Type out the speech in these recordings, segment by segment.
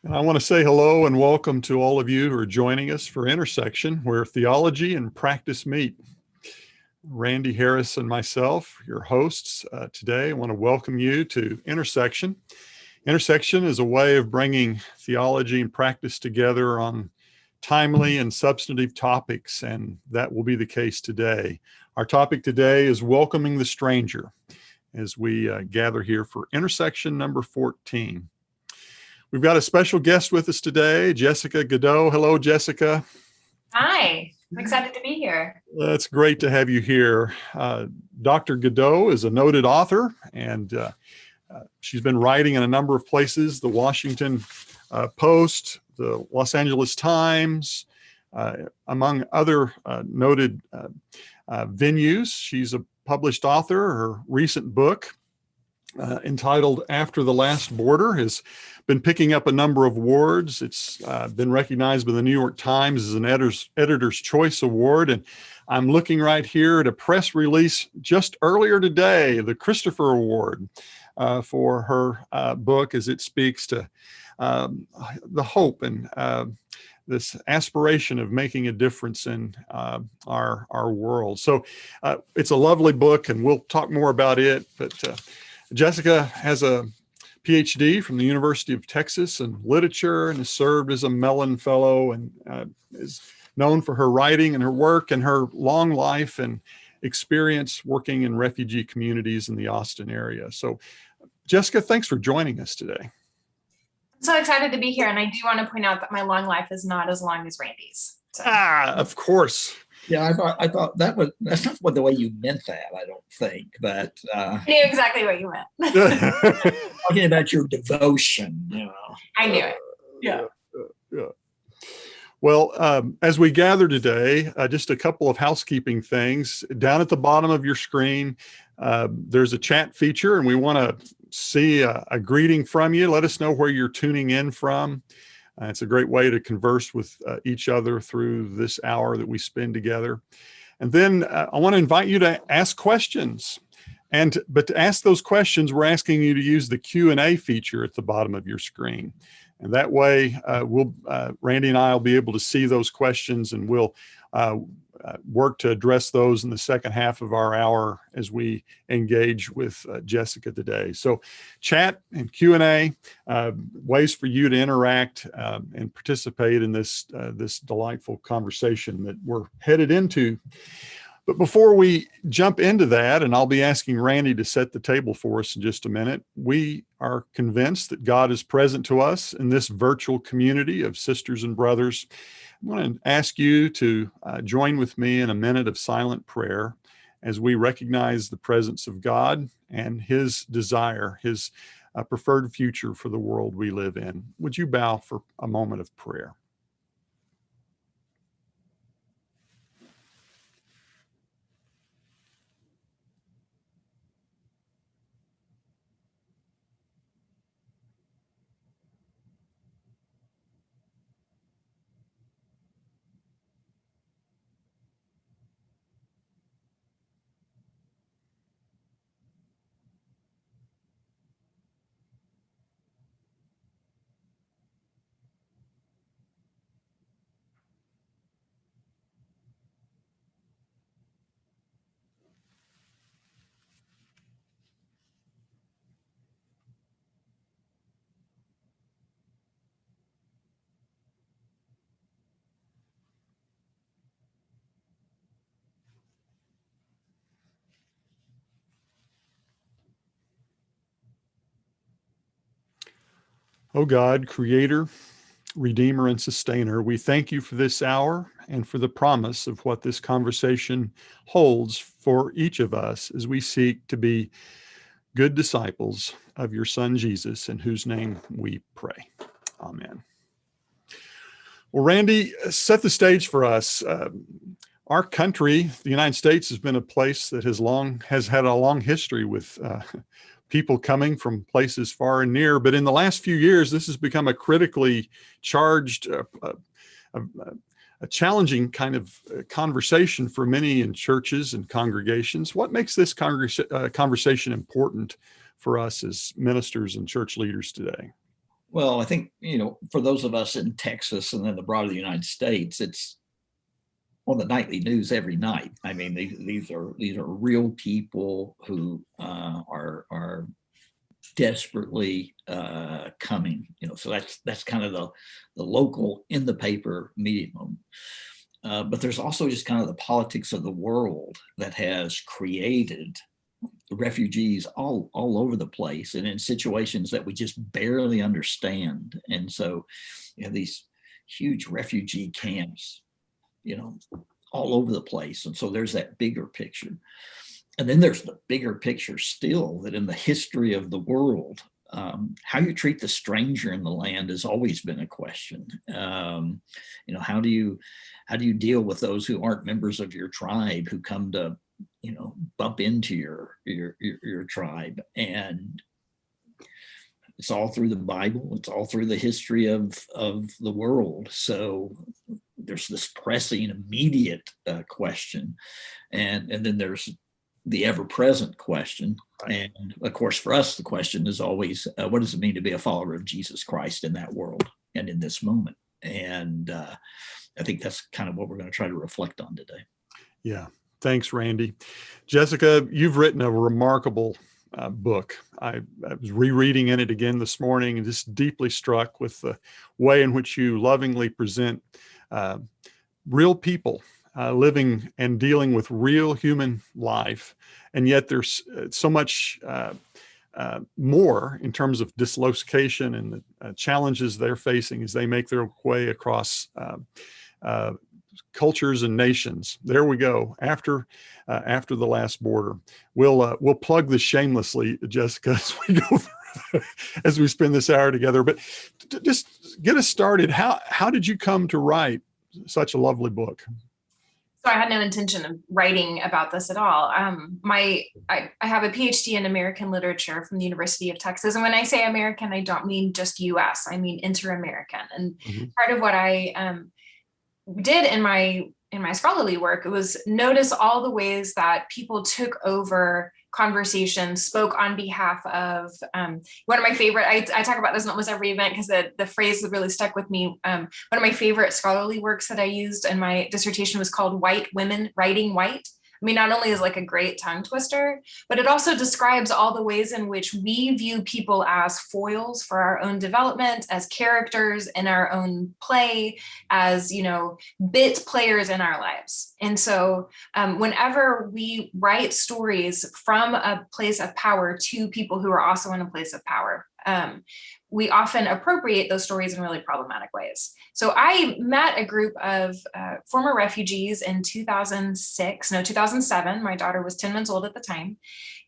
And I want to say hello and welcome to all of you who are joining us for Intersection, where theology and practice meet. Randy Harris and myself, your hosts today, I want to welcome you to Intersection. Intersection is a way of bringing theology and practice together on timely and substantive topics, and that will be the case today. Our topic today is welcoming the stranger as we gather here for Intersection number 14. We've got a special guest with us today, Jessica Goudeau. Hello, Jessica. Hi, I'm excited to be here. It's great to have you here. Dr. Godeau is a noted author, and she's been writing in a number of places, the Washington Post, the Los Angeles Times, among other noted venues. She's a published author. Her recent book, entitled After the Last Border, has been picking up a number of awards. It's been recognized by the New York Times as an Editor's Choice Award. And I'm looking right here at a press release just earlier today, the Christopher Award for her book, as it speaks to the hope and this aspiration of making a difference in our world. So it's a lovely book, and we'll talk more about it. But Jessica has a PhD from the University of Texas in literature and has served as a Mellon Fellow, and is known for her writing and her work and her long life and experience working in refugee communities in the Austin area. So, Jessica, thanks for joining us today. I'm so excited to be here, and I do want to point out that my long life is not as long as Randy's. So. Of course. Yeah, I thought that's not what the way you meant that, I don't think, but I knew exactly what you meant. talking about your devotion, I knew it. Yeah. Well, as we gather today, just a couple of housekeeping things. Down at the bottom of your screen, there's a chat feature, and we want to see a greeting from you. Let us know where you're tuning in from. It's a great way to converse with each other through this hour that we spend together. And then I want to invite you to ask questions. But to ask those questions, we're asking you to use the Q&A feature at the bottom of your screen. And that way, Randy and I will be able to see those questions, and we'll work to address those in the second half of our hour as we engage with Jessica today. So chat and Q&A, ways for you to interact and participate in this delightful conversation that we're headed into. But before we jump into that, and I'll be asking Randy to set the table for us in just a minute, we are convinced that God is present to us in this virtual community of sisters and brothers. I want to ask you to join with me in a minute of silent prayer as we recognize the presence of God and His desire, His preferred future for the world we live in. Would you bow for a moment of prayer? Oh God, Creator, Redeemer, and Sustainer, we thank you for this hour and for the promise of what this conversation holds for each of us as we seek to be good disciples of your Son, Jesus, in whose name we pray. Amen. Well, Randy, set the stage for us. Our country, the United States, has been a place that has had a long history with people coming from places far and near. But in the last few years, this has become a critically charged, a challenging kind of conversation for many in churches and congregations. What makes this conversation important for us as ministers and church leaders today? Well, I think, for those of us in Texas and then the broader United States, it's on the nightly news every night. I mean, these are real people who are desperately coming. So that's kind of the local in the paper medium. But there's also just kind of the politics of the world that has created refugees all over the place and in situations that we just barely understand. And so you have these huge refugee camps, all over the place. And so there's that bigger picture. And then there's the bigger picture still, that in the history of the world, how you treat the stranger in the land has always been a question. How do you deal with those who aren't members of your tribe, who come to bump into your tribe? And it's all through the Bible. It's all through the history of the world. So there's this pressing, immediate question, and then there's the ever-present question. And of course, for us, the question is always, what does it mean to be a follower of Jesus Christ in that world and in this moment? And I think that's kind of what we're going to try to reflect on today. Yeah. Thanks, Randy. Jessica, you've written a remarkable book. I was rereading in it again this morning and just deeply struck with the way in which you lovingly present real people living and dealing with real human life. And yet there's so much more in terms of dislocation and the challenges they're facing as they make their way across cultures and nations. There we go. After the last border, we'll plug this shamelessly, Jessica, as we go through, as we spend this hour together. But just get us started. How did you come to write such a lovely book? So I had no intention of writing about this at all. I have a PhD in American literature from the University of Texas. And when I say American, I don't mean just US, I mean inter-American. And part of what I did in my scholarly work, it was notice all the ways that people took over conversations, spoke on behalf of one of my favorite, I talk about this in almost every event because the phrase that really stuck with me. One of my favorite scholarly works that I used in my dissertation was called White Women Writing White. I mean, not only is like a great tongue twister, but it also describes all the ways in which we view people as foils for our own development, as characters in our own play, as, bit players in our lives. And so whenever we write stories from a place of power to people who are also in a place of power, we often appropriate those stories in really problematic ways. So I met a group of former refugees in 2007. My daughter was 10 months old at the time.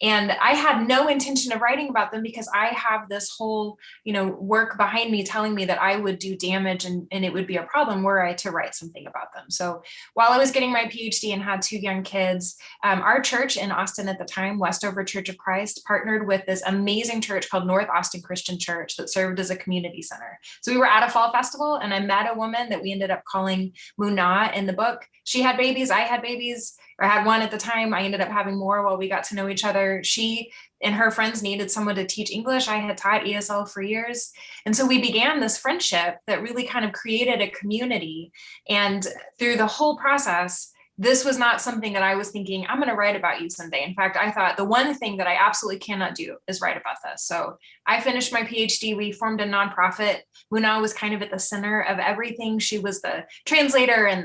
And I had no intention of writing about them because I have this whole, work behind me telling me that I would do damage and it would be a problem were I to write something about them. So while I was getting my PhD and had 2 young kids, our church in Austin at the time, Westover Church of Christ, partnered with this amazing church called North Austin Christian Church that served as a community center. So we were at a fall festival and I met a woman that we ended up calling Muna in the book. She had babies, I had babies, or I had one at the time. I ended up having more while we got to know each other. She and her friends needed someone to teach English. I had taught ESL for years. And so we began this friendship that really kind of created a community. And through the whole process, this was not something that I was thinking, I'm going to write about you someday. In fact, I thought the one thing that I absolutely cannot do is write about this. So I finished my PhD. We formed a nonprofit. Muna was kind of at the center of everything. She was the translator and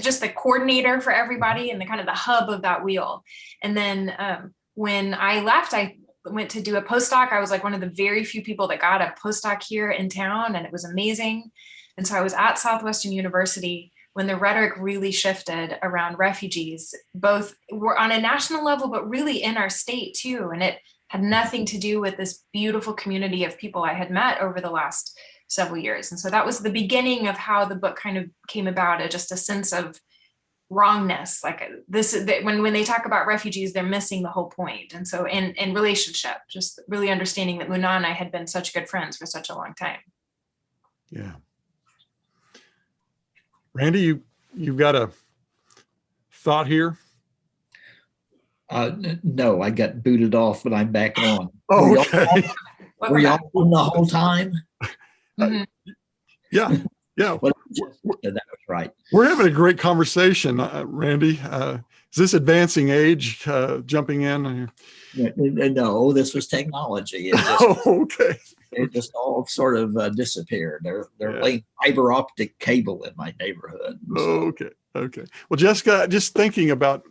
just the coordinator for everybody and the kind of the hub of that wheel. And then when I left, I went to do a postdoc. I was like one of the very few people that got a postdoc here in town, and it was amazing. And so I was at Southwestern University when the rhetoric really shifted around refugees, both were on a national level, but really in our state too. And it had nothing to do with this beautiful community of people I had met over the last several years. And so that was the beginning of how the book kind of came about, just a sense of wrongness. Like this, when they talk about refugees, they're missing the whole point. And so in relationship, just really understanding that Muna and I had been such good friends for such a long time. Yeah. Randy, you've got a thought here? No, I got booted off, but I'm back on. Oh, okay. Were y'all on the whole time? Mhm. Yeah. Yeah. Well, that was right. We're having a great conversation, Randy. Is this advancing age jumping in? No, this was technology. It just, Oh, okay. it just all sort of disappeared. They're Yeah. laying fiber optic cable in my neighborhood. So, Okay. Okay. Well, Jessica, just thinking about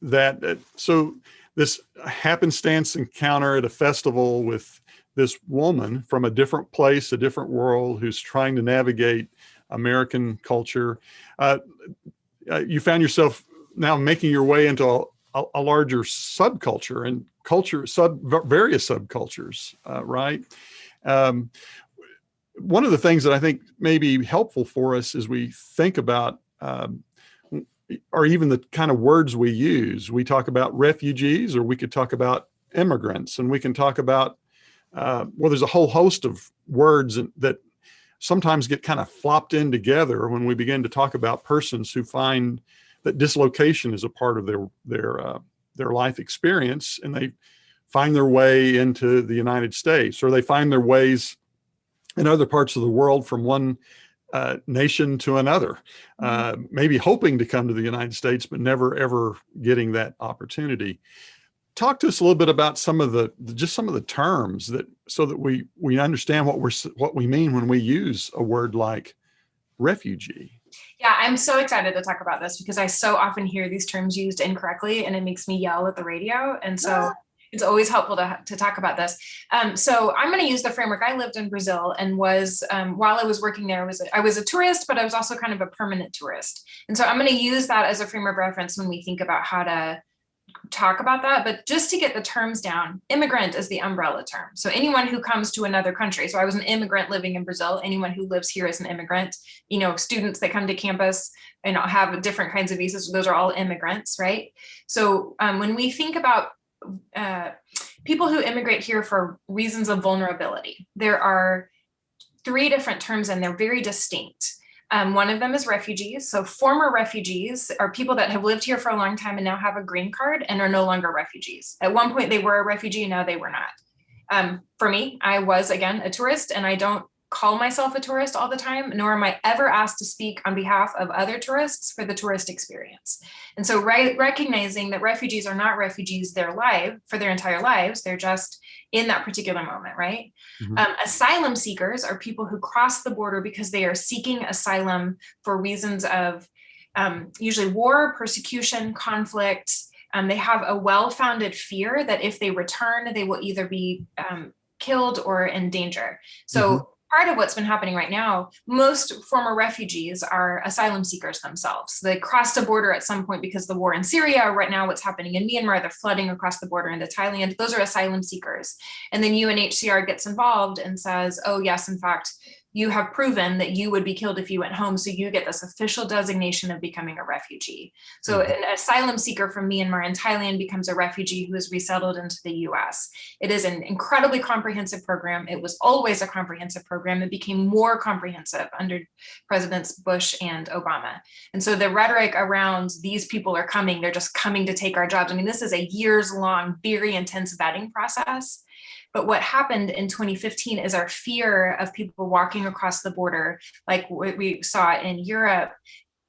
that. So this happenstance encounter at a festival with this woman from a different place, a different world, who's trying to navigate American culture. You found yourself now making your way into a larger subculture and various subcultures, right? One of the things that I think may be helpful for us as we think about or even the kind of words we use. We talk about refugees, or we could talk about immigrants, and we can talk about, well, there's a whole host of words that sometimes get kind of flopped in together when we begin to talk about persons who find that dislocation is a part of their life experience, and they find their way into the United States, or they find their ways in other parts of the world from one nation to another, maybe hoping to come to the United States, but never ever getting that opportunity. Talk to us a little bit about some of the terms so that we understand what we mean when we use a word like refugee. Yeah, I'm so excited to talk about this because I so often hear these terms used incorrectly, and it makes me yell at the radio. And so it's always helpful to talk about this. So I'm going to use the framework. I lived in Brazil and was, while I was working there, I was a tourist, but I was also kind of a permanent tourist. And so I'm going to use that as a frame of reference when we think about how to talk about that. But just to get the terms down, immigrant is the umbrella term. So anyone who comes to another country. So I was an immigrant living in Brazil. Anyone who lives here is an immigrant. Students that come to campus and have different kinds of visas, those are all immigrants, right? So when we think about people who immigrate here for reasons of vulnerability, there are 3 different terms and they're very distinct. One of them is refugees. So former refugees are people that have lived here for a long time and now have a green card and are no longer refugees. At one point they were a refugee, now they were not. For me, I was, again, a tourist, and I don't call myself a tourist all the time, nor am I ever asked to speak on behalf of other tourists for the tourist experience. And so recognizing that refugees are not refugees for their entire lives, they're just in that particular moment, right? Mm-hmm. Asylum seekers are people who cross the border because they are seeking asylum for reasons of usually war, persecution, conflict. They have a well-founded fear that if they return, they will either be killed or in danger. So mm-hmm. Part of what's been happening right now, most former refugees are asylum seekers themselves. They crossed a border at some point because of the war in Syria, or right now what's happening in Myanmar, they're flooding across the border into Thailand. Those are asylum seekers. And then UNHCR gets involved and says, oh yes, in fact, you have proven that you would be killed if you went home, so you get this official designation of becoming a refugee. So an asylum seeker from Myanmar and Thailand becomes a refugee who is resettled into the US. It is an incredibly comprehensive program. It was always a comprehensive program. It became more comprehensive under Presidents Bush and Obama. And so the rhetoric around these people are coming, they're just coming to take our jobs. I mean, this is a years-long, very intense vetting process. But what happened in 2015 is our fear of people walking across the border, like what we saw in Europe,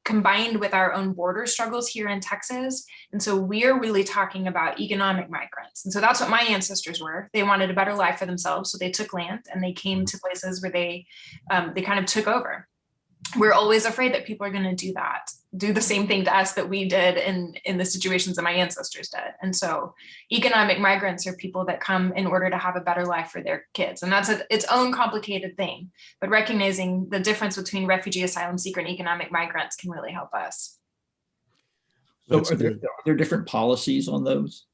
combined with our own border struggles here in Texas. And so we're really talking about economic migrants. And so that's what my ancestors were. They wanted a better life for themselves. So they took land and they came to places where they kind of took over. We're always afraid that people are going to do the same thing to us that we did in the situations that my ancestors did. And so economic migrants are people that come in order to have a better life for their kids. And that's its own complicated thing. But recognizing the difference between refugee, asylum seeker, and economic migrants can really help us. So are there different policies on those?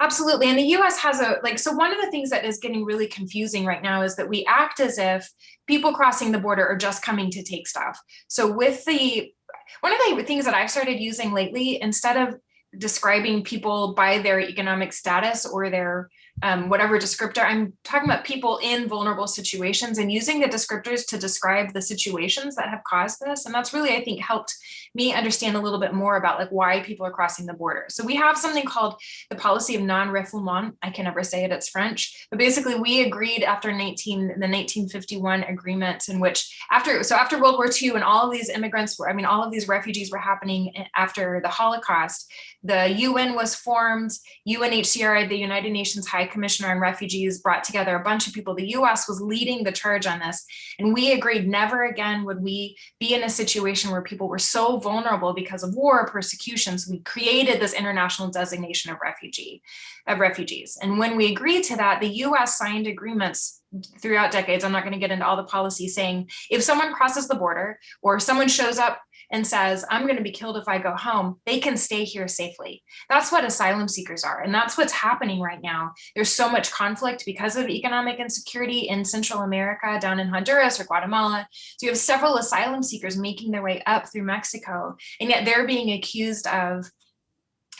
Absolutely. And the US has so one of the things that is getting really confusing right now is that we act as if people crossing the border are just coming to take stuff. So one of the things that I've started using lately, instead of describing people by their economic status or their whatever descriptor. I'm talking about people in vulnerable situations and using the descriptors to describe the situations that have caused this. And that's really, I think, helped me understand a little bit more about like why people are crossing the border. So we have something called the policy of non-refoulement. I can never say it, it's French, but basically we agreed after the 1951 agreement, in which after World War II and all of these immigrants were, all of these refugees were happening after the Holocaust, the UN was formed. UNHCR, the United Nations High Commissioner on Refugees, brought together a bunch of people. The US was leading the charge on this. And we agreed never again would we be in a situation where people were so vulnerable because of war or persecution. So we created this international designation of refugees. And when we agreed to that, the US signed agreements throughout decades. I'm not going to get into all the policy, saying if someone crosses the border or someone shows up and says, I'm going to be killed if I go home, they can stay here safely. That's what asylum seekers are. And that's what's happening right now. There's so much conflict because of economic insecurity in Central America, down in Honduras or Guatemala. So you have several asylum seekers making their way up through Mexico, and yet they're being accused of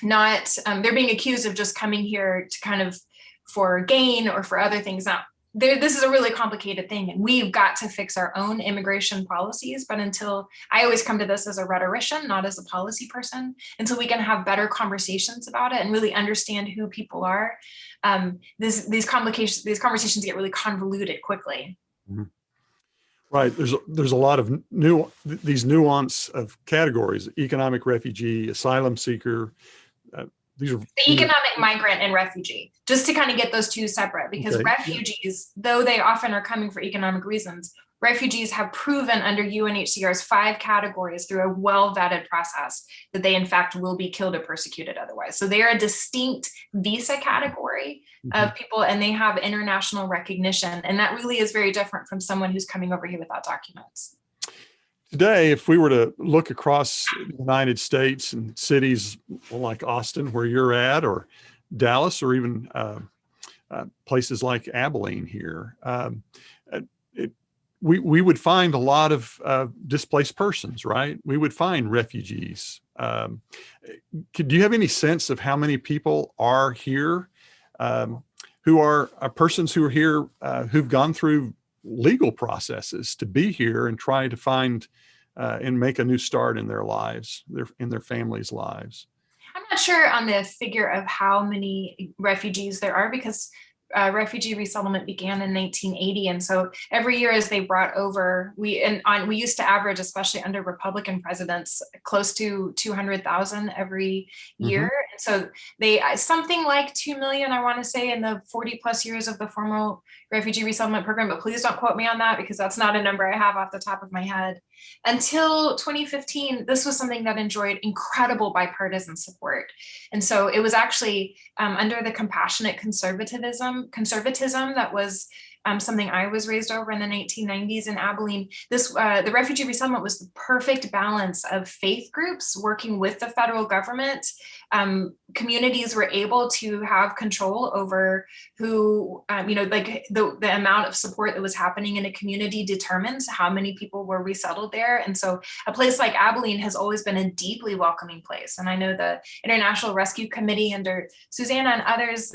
they're being accused of just coming here to kind of for gain or for other things. Now, this is a really complicated thing, and we've got to fix our own immigration policies. But until, I always come to this as a rhetorician, not as a policy person, until we can have better conversations about it and really understand who people are, these conversations get really convoluted quickly. Mm-hmm. Right. There's a lot of these nuance of categories: economic refugee, asylum seeker. These are the economic migrant and refugee, just to kind of get those two separate, because okay. Refugees, though they often are coming for economic reasons, refugees have proven under UNHCR's 5 categories through a well-vetted process that they in fact will be killed or persecuted otherwise. So they are a distinct visa category of people, and they have international recognition. And that really is very different from someone who's coming over here without documents. Today, if we were to look across the United States and cities like Austin, where you're at, or Dallas, or even places like Abilene here, we would find a lot of displaced persons, right? We would find refugees. Do you have any sense of how many people are here who are persons who are here who've gone through legal processes to be here and try to find and make a new start in their lives, in their families' lives? I'm not sure on the figure of how many refugees there are, because refugee resettlement began in 1980, and so every year as they brought over, we used to average, especially under Republican presidents, close to 200,000 every year. And so they something like 2 million, I want to say, in the 40 plus years of the formal refugee resettlement program, but please don't quote me on that, because that's not a number I have off the top of my head. Until 2015, this was something that enjoyed incredible bipartisan support. And so it was actually under the compassionate conservatism that was something I was raised over in the 1990s in Abilene. The refugee resettlement was the perfect balance of faith groups working with the federal government. Communities were able to have control over who, the amount of support that was happening in a community determines how many people were resettled there. And so a place like Abilene has always been a deeply welcoming place. And I know the International Rescue Committee under Susanna and others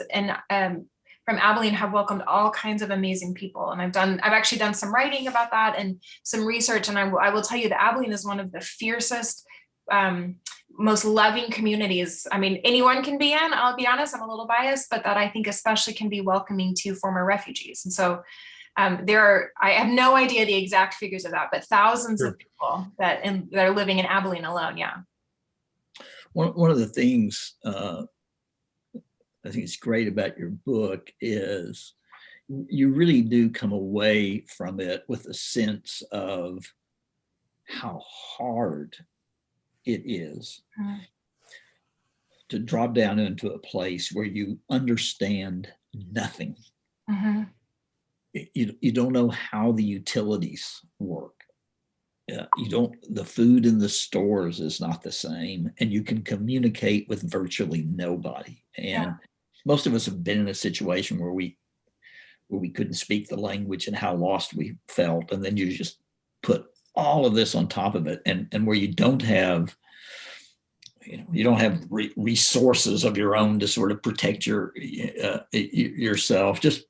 from Abilene have welcomed all kinds of amazing people. And I've actually done some writing about that and some research. And I will tell you that Abilene is one of the fiercest, most loving communities. I mean, anyone can be in, I'll be honest, I'm a little biased, but that I think especially can be welcoming to former refugees. And so I have no idea the exact figures of that, but thousands of people that are living in Abilene alone. Yeah. One of the things I think it's great about your book is you really do come away from it with a sense of how hard it is to drop down into a place where you understand nothing. You don't know how the utilities work. The food in the stores is not the same, and you can communicate with virtually nobody. And most of us have been in a situation where we couldn't speak the language and how lost we felt. And then you just put all of this on top of it, and where you don't have you don't have resources of your own to sort of protect yourself. Just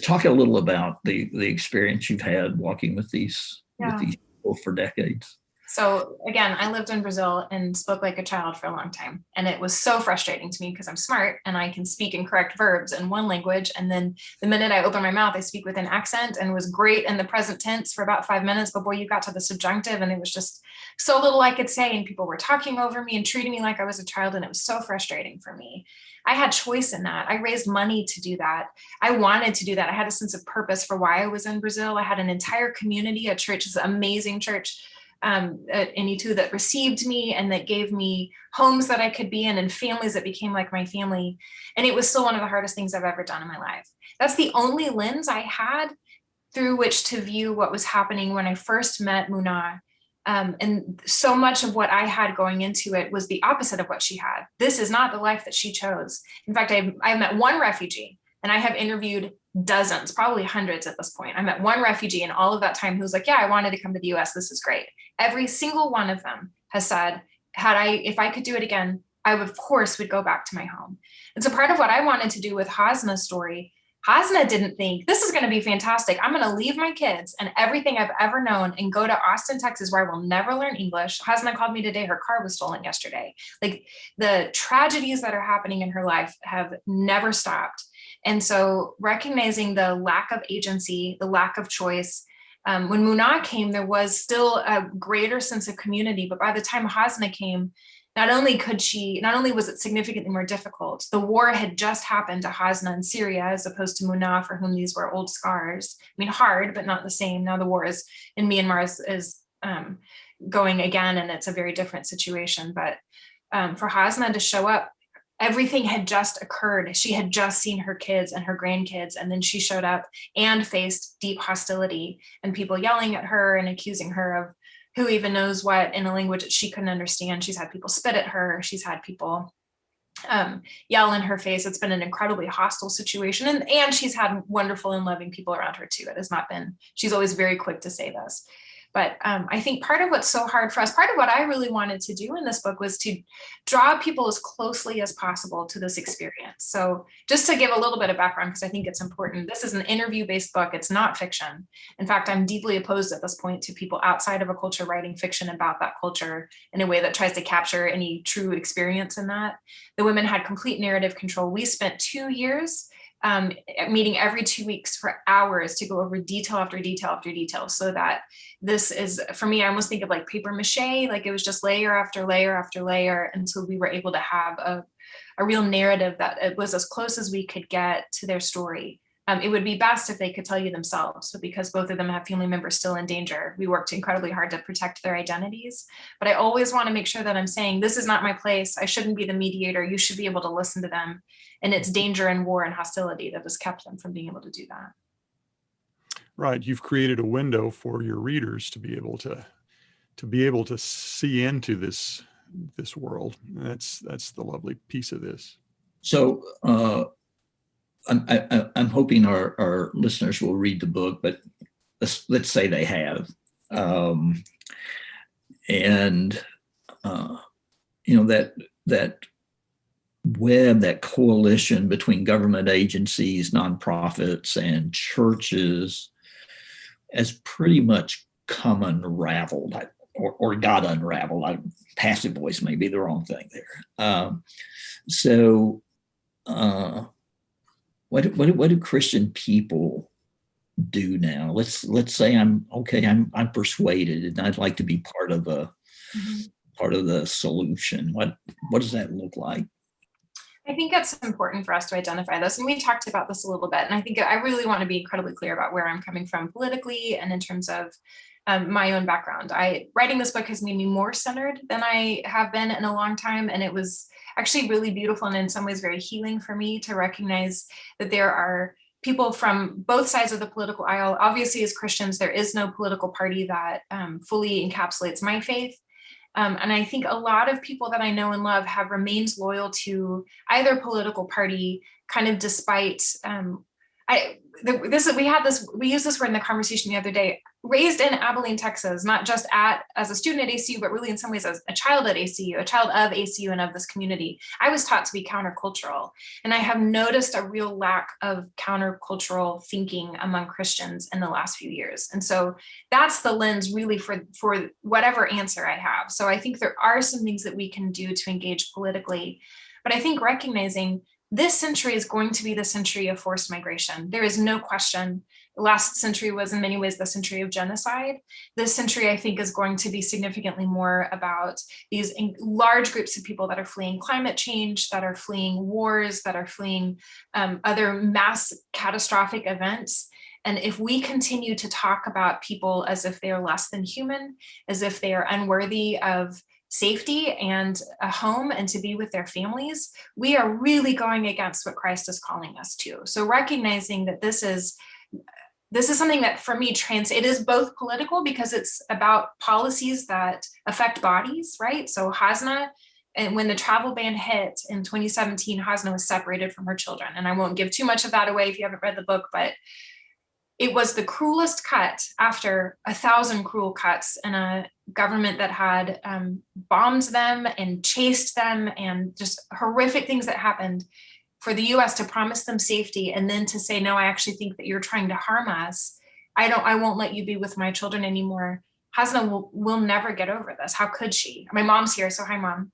talk a little about the experience you've had walking with these people for decades. So again, I lived in Brazil and spoke like a child for a long time. And it was so frustrating to me because I'm smart and I can speak and correct verbs in one language. And then the minute I open my mouth, I speak with an accent, and was great in the present tense for about 5 minutes. But boy, you got to the subjunctive and it was just so little I could say. And people were talking over me and treating me like I was a child. And it was so frustrating for me. I had choice in that. I raised money to do that. I wanted to do that. I had a sense of purpose for why I was in Brazil. I had an entire community, a church, is an amazing church at Initu that received me and that gave me homes that I could be in and families that became like my family. And it was still one of the hardest things I've ever done in my life. That's the only lens I had through which to view what was happening when I first met Muna. And so much of what I had going into it was the opposite of what she had. This is not the life that she chose. In fact, I met one refugee, and I have interviewed dozens, probably hundreds at this point. I met one refugee in all of that time who was like, yeah, I wanted to come to the US. This is great. Every single one of them has said, if I could do it again, I would, of course, would go back to my home. And so part of what I wanted to do with Hasna's story, Hasna didn't think this is going to be fantastic. I'm going to leave my kids and everything I've ever known and go to Austin, Texas, where I will never learn English. Hasna called me today. Her car was stolen yesterday. Like, the tragedies that are happening in her life have never stopped. And so recognizing the lack of agency, the lack of choice, when Muna came, there was still a greater sense of community. But by the time Hasna came, not only was it significantly more difficult, the war had just happened to Hasna in Syria, as opposed to Muna, for whom these were old scars. I mean, hard, but not the same. Now the war in Myanmar is going again, and it's a very different situation. But for Hasna to show up, everything had just occurred. She had just seen her kids and her grandkids, and then she showed up and faced deep hostility and people yelling at her and accusing her of who even knows what in a language that she couldn't understand. She's had people spit at her. She's had people yell in her face. It's been an incredibly hostile situation. And she's had wonderful and loving people around her too. It has not been, she's always very quick to say this. But I think part of what's so hard for us, part of what I really wanted to do in this book was to draw people as closely as possible to this experience. So just to give a little bit of background, because I think it's important, this is an interview-based book. It's not fiction. In fact, I'm deeply opposed at this point to people outside of a culture writing fiction about that culture in a way that tries to capture any true experience in that. The women had complete narrative control. We spent 2 years meeting every 2 weeks for hours to go over detail after detail after detail, so that this is, for me, I almost think of like paper mache, like it was just layer after layer after layer until we were able to have a real narrative that it was as close as we could get to their story. It would be best if they could tell you themselves, but because both of them have family members still in danger, we worked incredibly hard to protect their identities. But I always want to make sure that I'm saying, this is not my place. I shouldn't be the mediator. You should be able to listen to them. And it's danger and war and hostility that has kept them from being able to do that. Right. You've created a window for your readers to be able to see into this world. That's the lovely piece of this. So I'm hoping our listeners will read the book, but let's say they have, that web, that coalition between government agencies, nonprofits, and churches has pretty much come unraveled, or got unraveled. Passive voice may be the wrong thing there. What do Christian people do now? Let's say I'm persuaded and I'd like to be part of the solution. What does that look like? I think it's important for us to identify this, and we talked about this a little bit. And I think I really want to be incredibly clear about where I'm coming from politically and in terms of my own background. Writing this book has made me more centered than I have been in a long time. And it was actually really beautiful and in some ways very healing for me to recognize that there are people from both sides of the political aisle. Obviously, as Christians, there is no political party that fully encapsulates my faith. And I think a lot of people that I know and love have remained loyal to either political party, kind of despite, we used this word in the conversation the other day, raised in Abilene, Texas, not just as a student at ACU, but really in some ways as a child at ACU, a child of ACU and of this community. I was taught to be countercultural. And I have noticed a real lack of countercultural thinking among Christians in the last few years. And so that's the lens really for whatever answer I have. So I think there are some things that we can do to engage politically, but I think recognizing this century is going to be the century of forced migration. There is no question. The last century was in many ways the century of genocide. This century, I think, is going to be significantly more about these large groups of people that are fleeing climate change, that are fleeing wars, that are fleeing other mass catastrophic events. And if we continue to talk about people as if they are less than human, as if they are unworthy of safety and a home and to be with their families, we are really going against what Christ is calling us to. So recognizing that this is something that for me, it is both political because it's about policies that affect bodies, right? So Hasna, and when the travel ban hit in 2017, Hasna was separated from her children. And I won't give too much of that away if you haven't read the book, but it was the cruelest cut after 1,000 cruel cuts in a government that had bombed them and chased them and just horrific things that happened, for the US to promise them safety and then to say, no, I actually think that you're trying to harm us. I won't let you be with my children anymore. Hasna will never get over this. How could she? My mom's here, so hi, Mom.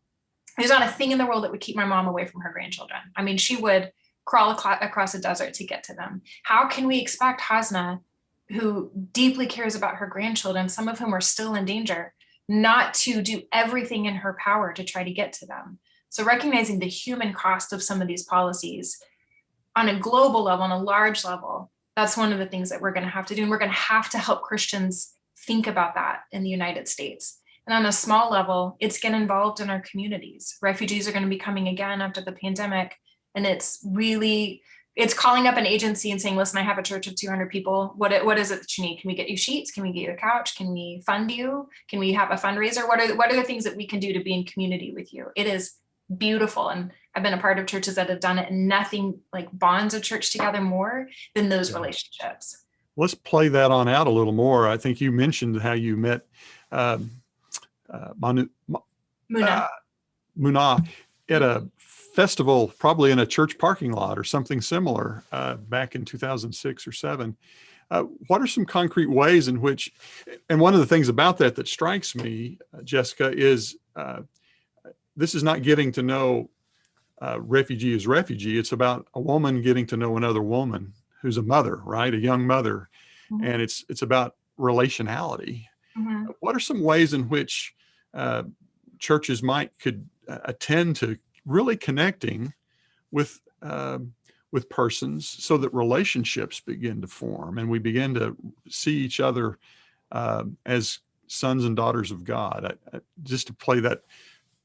There's not a thing in the world that would keep my mom away from her grandchildren. I mean, she would crawl across a desert to get to them. How can we expect Hasna, who deeply cares about her grandchildren, some of whom are still in danger, not to do everything in her power to try to get to them? So recognizing the human cost of some of these policies on a global level, on a large level, that's one of the things that we're going to have to do. And we're going to have to help Christians think about that in the United States. And on a small level, it's getting involved in our communities. Refugees are going to be coming again after the pandemic. And it's calling up an agency and saying, listen, I have a church of 200 people. What is it that you need? Can we get you sheets? Can we get you a couch? Can we fund you? Can we have a fundraiser? What are the things that we can do to be in community with you? It is beautiful. And I've been a part of churches that have done it, and nothing like bonds a church together more than those relationships. Let's play that on out a little more. I think you mentioned how you met Munah at a festival, probably in a church parking lot or something similar, back in 2006 or 7. What are some concrete ways in which, and one of the things about that strikes me, Jessica, is this is not getting to know refugee as refugee. It's about a woman getting to know another woman who's a mother, right? A young mother. Mm-hmm. And it's about relationality. Mm-hmm. What are some ways in which churches could attend to really connecting with persons so that relationships begin to form and we begin to see each other as sons and daughters of God? Just to play that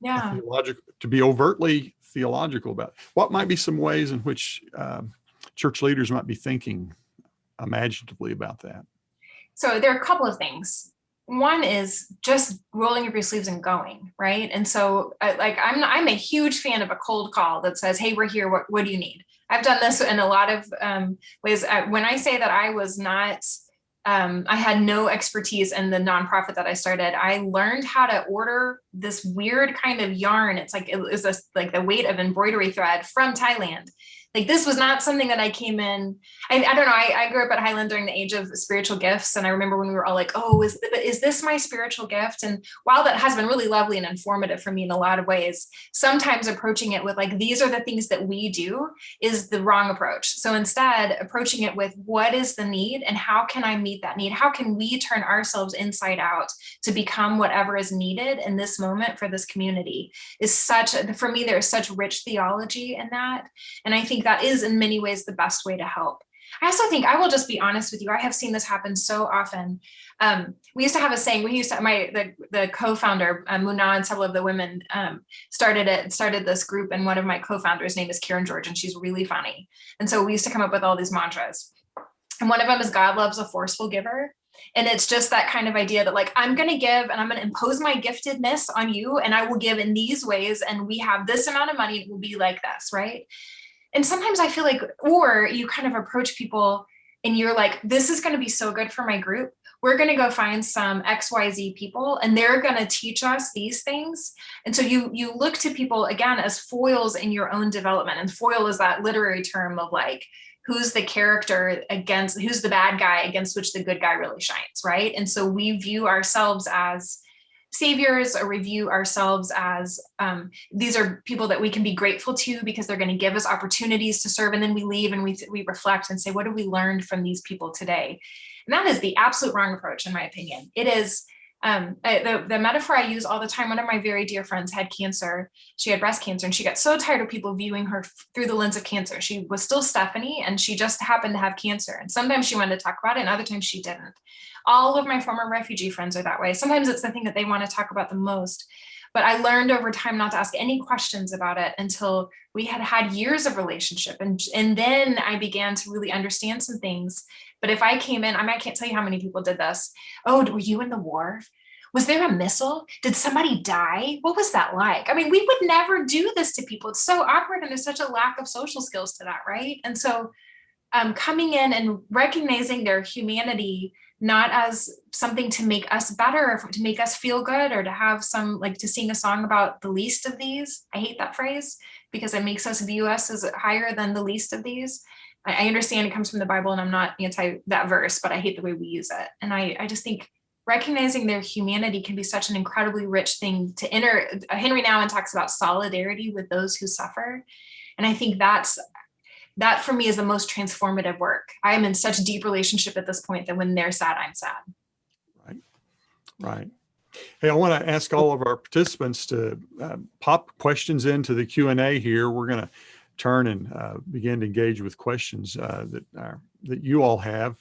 theological, to be overtly theological about it. What might be some ways in which church leaders might be thinking imaginatively about that? So there are a couple of things. One is just rolling up your sleeves and going, right? And so I'm a huge fan of a cold call that says, hey, we're here. What do you need? I've done this in a lot of ways. When I say that I was not, I had no expertise in the nonprofit that I started, I learned how to order this weird kind of yarn. It's like, it was like the weight of embroidery thread from Thailand. Like, this was not something that I came in. I don't know. I grew up at Highland during the age of spiritual gifts. And I remember when we were all like, oh, is this my spiritual gift? And while that has been really lovely and informative for me in a lot of ways, sometimes approaching it with like, these are the things that we do is the wrong approach. So instead, approaching it with what is the need and how can I meet that need? How can we turn ourselves inside out to become whatever is needed in this moment for this community for me, there is such rich theology in that. And I think that is in many ways the best way to help. I also think, I will just be honest with you, I have seen this happen so often. We used to have a saying, the co-founder, Munah, and several of the women started this group, and one of my co-founders' name is Karen George, and she's really funny. And so we used to come up with all these mantras. And one of them is God loves a forceful giver. And it's just that kind of idea that like, I'm going to give and I'm going to impose my giftedness on you, and I will give in these ways. And we have this amount of money, it will be like this, right? and sometimes I feel like, or you kind of approach people and you're like, this is going to be so good for my group. We're going to go find some XYZ people and they're going to teach us these things. And so you look to people again as foils in your own development. And foil is that literary term of like, who's the character against, who's the bad guy against which the good guy really shines, right? And so we view ourselves as saviors, or we view ourselves as these are people that we can be grateful to because they're going to give us opportunities to serve. And then we leave and we reflect and say, what have we learned from these people today? And that is the absolute wrong approach, in my opinion. It is the metaphor I use all the time. One of my very dear friends had cancer. She had breast cancer, and she got so tired of people viewing her through the lens of cancer. She was still Stephanie, and she just happened to have cancer. And sometimes she wanted to talk about it, and other times she didn't. All of my former refugee friends are that way. Sometimes it's the thing that they want to talk about the most. But I learned over time not to ask any questions about it until we had had years of relationship. And then I began to really understand some things. But if I came in, I can't tell you how many people did this. Oh, were you in the war? Was there a missile? Did somebody die? What was that like? I mean, we would never do this to people. It's so awkward, and there's such a lack of social skills to that, right? And so coming in and recognizing their humanity, not as something to make us better, or to make us feel good, or to have some, like to sing a song about the least of these. I hate that phrase because it makes us view us as higher than the least of these. I understand it comes from the Bible, and I'm not anti that verse, but I hate the way we use it. And I just think recognizing their humanity can be such an incredibly rich thing to enter. Henry Nouwen talks about solidarity with those who suffer. And I think that for me is the most transformative work. I am in such deep relationship at this point that when they're sad, I'm sad. Right. Hey, I want to ask all of our participants to pop questions into the Q&A here. We're going to turn and begin to engage with questions that you all have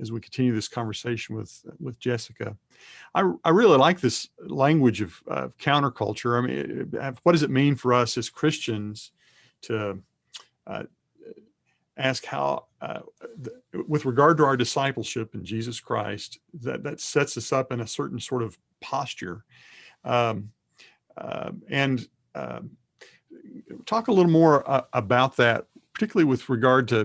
as we continue this conversation with Jessica. I really like this language of counterculture. I mean, what does it mean for us as Christians to ask how, with regard to our discipleship in Jesus Christ, that sets us up in a certain sort of posture, and talk a little more about that, particularly with regard to,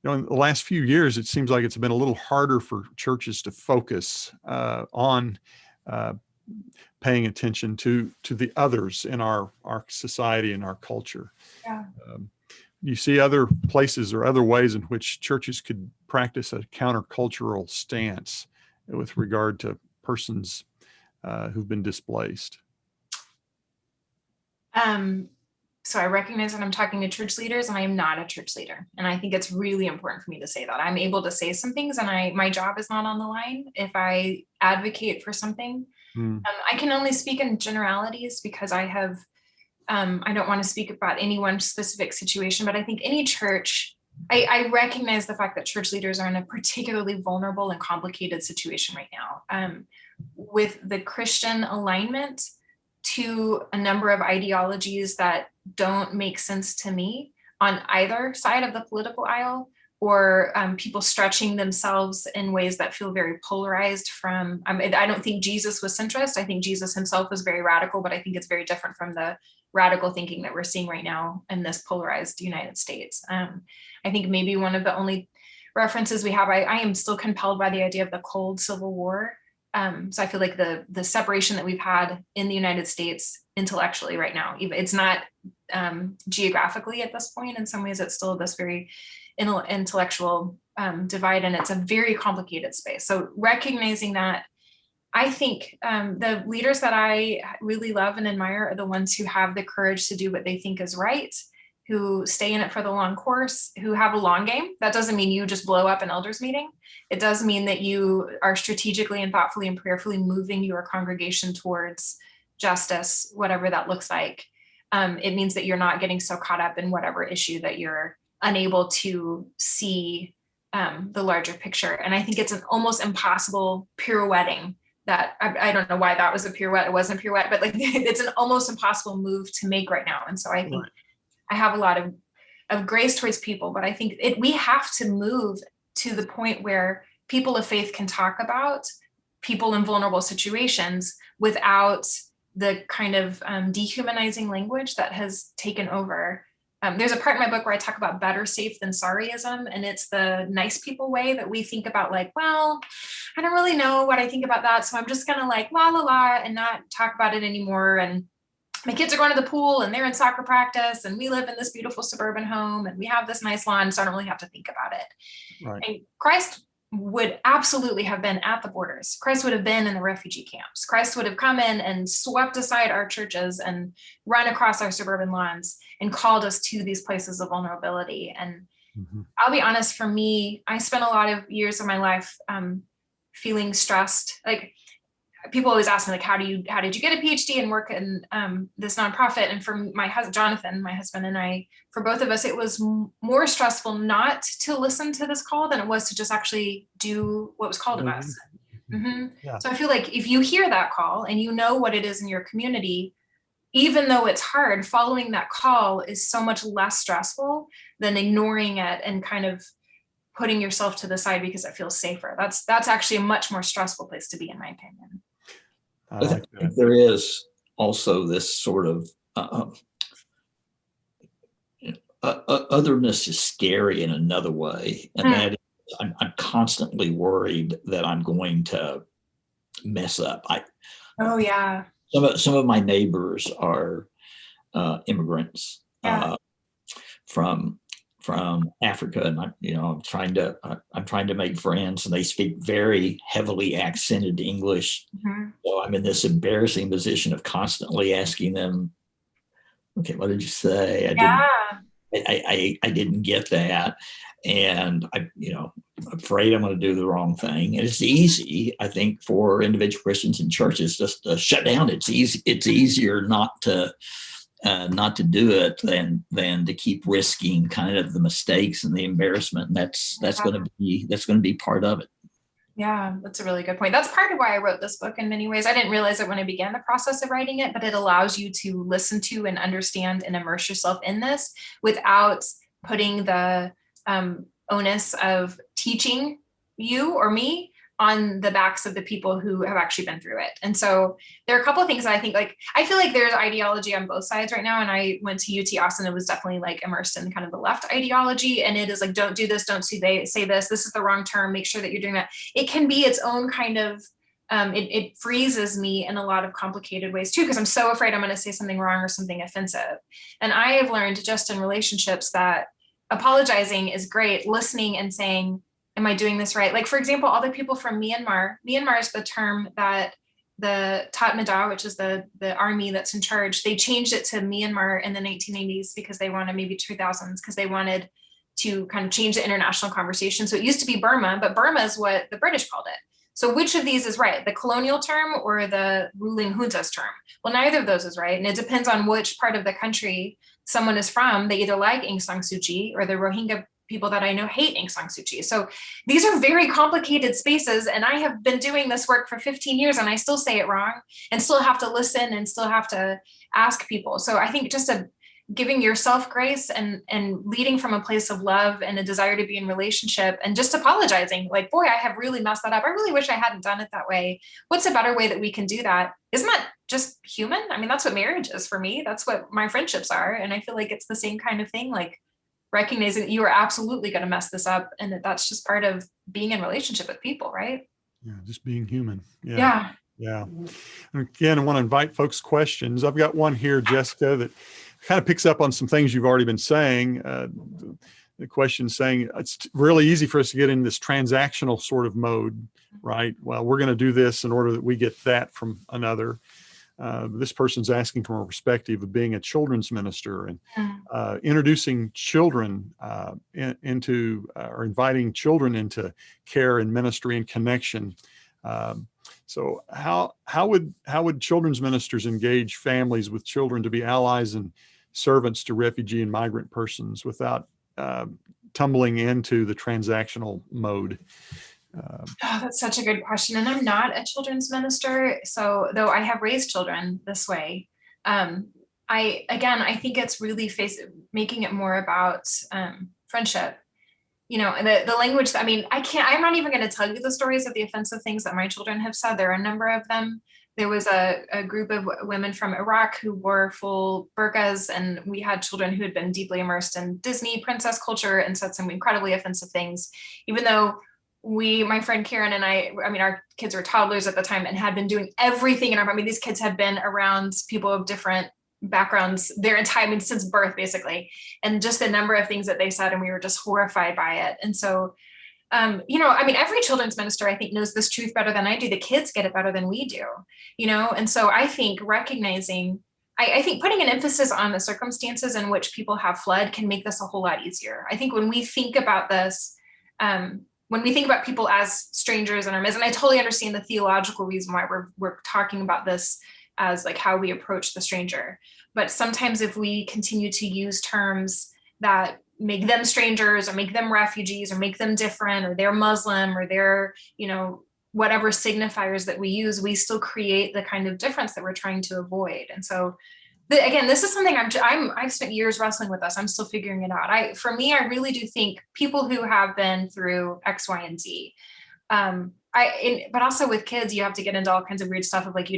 in the last few years, it seems like it's been a little harder for churches to focus on paying attention to the others in our society and our culture. Yeah. You see other places or other ways in which churches could practice a countercultural stance with regard to persons who've been displaced? So I recognize that I'm talking to church leaders, and I am not a church leader. And I think it's really important for me to say that. I'm able to say some things, and my job is not on the line if I advocate for something. I can only speak in generalities because I have, I don't want to speak about any one specific situation, but I think any church, I recognize the fact that church leaders are in a particularly vulnerable and complicated situation right now. With the Christian alignment to a number of ideologies that don't make sense to me on either side of the political aisle, or people stretching themselves in ways that feel very polarized from, I don't think Jesus was centrist. I think Jesus himself was very radical, but I think it's very different from the radical thinking that we're seeing right now in this polarized United States. I think maybe one of the only references we have, I am still compelled by the idea of the cold Civil War. So I feel like the separation that we've had in the United States intellectually right now, it's not geographically at this point. In some ways, it's still this very intellectual divide, and it's a very complicated space. So recognizing that, I think the leaders that I really love and admire are the ones who have the courage to do what they think is right, who stay in it for the long course, who have a long game. That doesn't mean you just blow up an elders meeting. It does mean that you are strategically and thoughtfully and prayerfully moving your congregation towards justice, whatever that looks like. It means that you're not getting so caught up in whatever issue that you're unable to see the larger picture. And I think it's an almost impossible pirouetting that I don't know why that was a pirouette. It wasn't a pirouette, but like it's an almost impossible move to make right now. And so I think I have a lot of grace towards people, but I think we have to move to the point where people of faith can talk about people in vulnerable situations without the kind of dehumanizing language that has taken over there's a part in my book where I talk about better safe than sorryism. And it's the nice people way that we think about like, well, I don't really know what I think about that. So I'm just going to like la la la and not talk about it anymore. And my kids are going to the pool and they're in soccer practice and we live in this beautiful suburban home and we have this nice lawn. So I don't really have to think about it. Right. And Christ would absolutely have been at the borders. Christ would have been in the refugee camps. Christ would have come in and swept aside our churches and run across our suburban lawns and called us to these places of vulnerability. And I'll be honest, for me, I spent a lot of years of my life feeling stressed. Like people always ask me, like, how did you get a PhD and work in this nonprofit? And for my husband, Jonathan, my husband and I, for both of us, it was more stressful not to listen to this call than it was to just actually do what was called of us. Yeah. So I feel like if you hear that call and you know what it is in your community, even though it's hard, following that call is so much less stressful than ignoring it and kind of putting yourself to the side because it feels safer. That's actually a much more stressful place to be, in my opinion. I think there is also this sort of otherness is scary in another way, and that is, I'm constantly worried that I'm going to mess up. Some of my neighbors are immigrants from Africa, and I'm trying to make friends, and they speak very heavily accented English. So I'm in this embarrassing position of constantly asking them, "Okay, what did you say? I didn't get that," and I'm afraid I'm going to do the wrong thing. And it's easy, I think, for individual Christians and churches just to shut down. It's easier not to do it than to keep risking kind of the mistakes and the embarrassment. And that's going to be part of it. Yeah, that's a really good point. That's part of why I wrote this book in many ways. I didn't realize it when I began the process of writing it, but it allows you to listen to and understand and immerse yourself in this without putting the onus of teaching you or me on the backs of the people who have actually been through it. And so there are a couple of things that I think, like, I feel like there's ideology on both sides right now. And I went to UT Austin. It was definitely like immersed in kind of the left ideology. And it is like, don't do this, don't say this, this is the wrong term, make sure that you're doing that. It can be its own kind of, it freezes me in a lot of complicated ways too, because I'm so afraid I'm going to say something wrong or something offensive. And I have learned just in relationships that apologizing is great, listening and saying, am I doing this right? Like, for example, all the people from Myanmar is the term that the Tatmadaw, which is the army that's in charge, they changed it to Myanmar in the 1980s because they wanted, maybe 2000s, because they wanted to kind of change the international conversation. So it used to be Burma, but Burma is what the British called it. So which of these is right, the colonial term or the ruling junta's term? Well, neither of those is right. And it depends on which part of the country someone is from. They either like Aung San Suu Kyi, or the Rohingya people that I know hate Aung San Suu Kyi. So these are very complicated spaces. And I have been doing this work for 15 years and I still say it wrong and still have to listen and still have to ask people. So I think just giving yourself grace and leading from a place of love and a desire to be in relationship and just apologizing, like, boy, I have really messed that up. I really wish I hadn't done it that way. What's a better way that we can do that? Isn't that just human? I mean, that's what marriage is for me. That's what my friendships are. And I feel like it's the same kind of thing, like recognizing that you are absolutely going to mess this up and that's just part of being in relationship with people, right? Yeah, just being human. Yeah. Again, I want to invite folks' questions. I've got one here, Jessica, that kind of picks up on some things you've already been saying. The question saying it's really easy for us to get in this transactional sort of mode, right? Well, we're going to do this in order that we get that from another. This person's asking from a perspective of being a children's minister and introducing children into or inviting children into care and ministry and connection. So how would children's ministers engage families with children to be allies and servants to refugee and migrant persons without tumbling into the transactional mode? That's such a good question. And I'm not a children's minister. So though I have raised children this way, I think it's really making it more about friendship. And the language, I'm not even going to tell you the stories of the offensive things that my children have said. There are a number of them. there was a group of women from Iraq who wore full burqas, and we had children who had been deeply immersed in Disney princess culture and said some incredibly offensive things, even though my friend Karen and I mean, our kids were toddlers at the time and had been doing everything. And I mean, these kids had been around people of different backgrounds their entire, I mean, since birth, basically. And just the number of things that they said, and we were just horrified by it. And so, you know, I mean, every children's minister, I think, knows this truth better than I do. The kids get it better than we do, you know? And so I think recognizing, I think putting an emphasis on the circumstances in which people have fled can make this a whole lot easier. I think when we think about this, when we think about people as strangers in our midst, and I totally understand the theological reason why we're talking about this as like how we approach the stranger. But sometimes if we continue to use terms that make them strangers or make them refugees or make them different, or they're Muslim or they're, you know, whatever signifiers that we use, we still create the kind of difference that we're trying to avoid. And so again, this is something I've spent years wrestling with this. I'm still figuring it out. For me, I really do think people who have been through X, Y, and Z, but also with kids, you have to get into all kinds of weird stuff of like,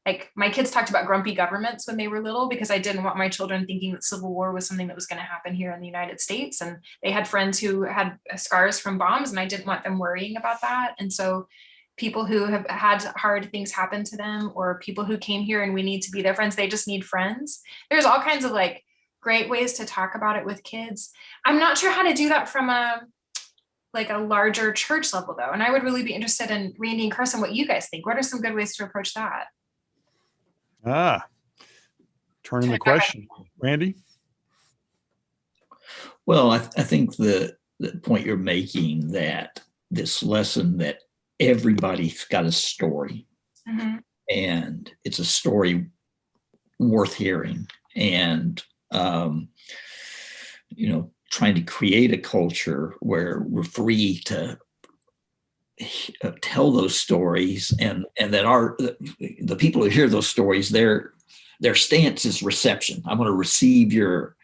like my kids talked about grumpy governments when they were little, because I didn't want my children thinking that civil war was something that was going to happen here in the United States. And they had friends who had scars from bombs, and I didn't want them worrying about that. And so people who have had hard things happen to them, or people who came here and we need to be their friends, they just need friends. There's all kinds of like great ways to talk about it with kids. I'm not sure how to do that from a larger church level though. And I would really be interested in, Randy and Carson, what you guys think. What are some good ways to approach that? Turning the question. Randy? Well, I think the point you're making, that this lesson that everybody's got a story, mm-hmm. and it's a story worth hearing, and you know, trying to create a culture where we're free to tell those stories, and that the people who hear those stories, their stance is reception. I'm going to receive your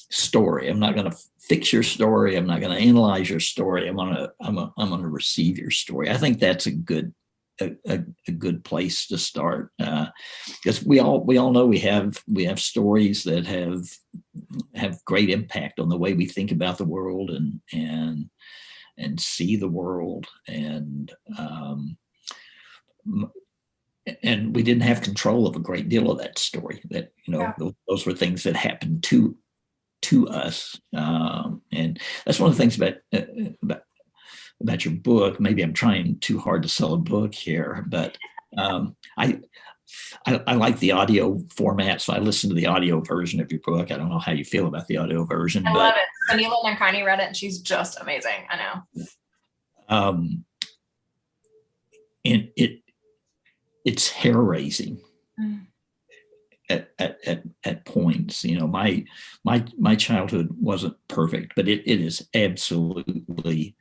story. I'm not going to fix your story. I'm not going to analyze your story. I'm going to receive your story. I think that's a good place to start, because we all know we have stories that have great impact on the way we think about the world and see the world, and we didn't have control of a great deal of that story. That, you know, yeah. Those were things that happened to us, and that's one of the things about your book. Maybe I'm trying too hard to sell a book here, but I like the audio format, so I listened to the audio version of your book. I don't know how you feel about the audio version. I love it. Sunila Nankani read it, and she's just amazing. I know. And it's hair raising at points. You know, my childhood wasn't perfect, but it is absolutely,